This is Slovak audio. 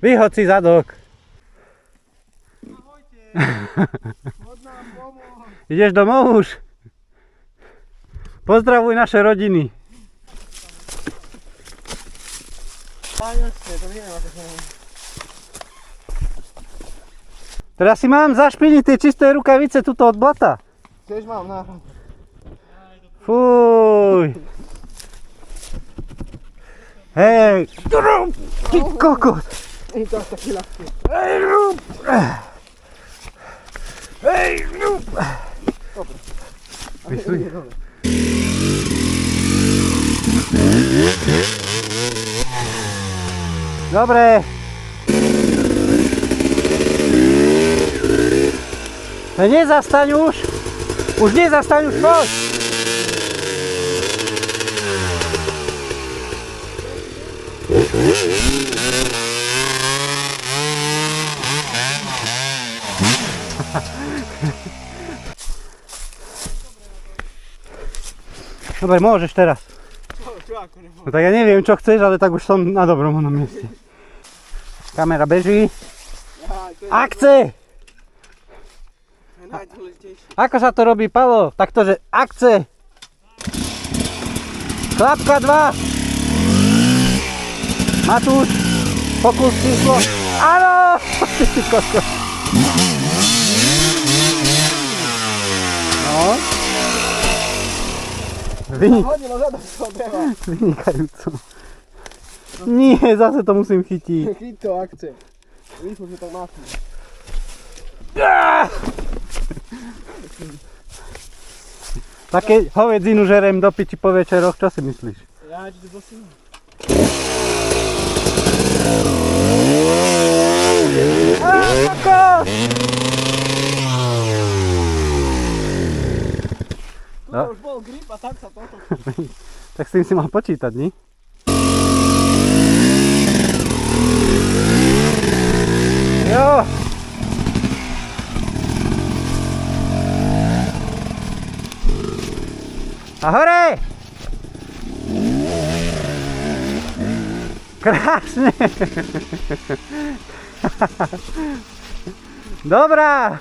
Vyhoď si zadok. Ahojte. Poď nám pomôcť. Ideš domov už? Pozdravuj naše rodiny. Jasne, to neviem, ako sa mám. Teraz si mám zašpiniť tie čisté rukavice tuto od blata. Tiež mám náhradu. Fúj. Hej. Ty kokos. Nie to až taký ľahký. Hej, rúb. Hej, rúb. Dobre. Vyšli. Dobre. Dobre. Nezastaň už. Už nezastaň, už poď. Dobre, môžeš teraz. Čo ako nemôžem? No tak ja neviem, čo chceš, ale tak už som na dobrom onom mieste. Kamera beží. Akce! To je najdôležitejšie. Ako sa to robí, Palo? Takto, že akce! Klapka 2! Matúš, pokus číslo. Áno! Ty kokos. No. Hodilo zadok z toho dreva. Vynikajúco. Nie, zase to musím chytiť. Chyť to, akce. Rýchlo, že tak máš. Také hovedzinu žerem do piči po večeroch, čo si myslíš? Ja ti to prosím. Kokos! Tu už bol grip a tak sa toto. Tak s tým si mal počítať, nie? Jo! A hore! Krásne! Dobrá!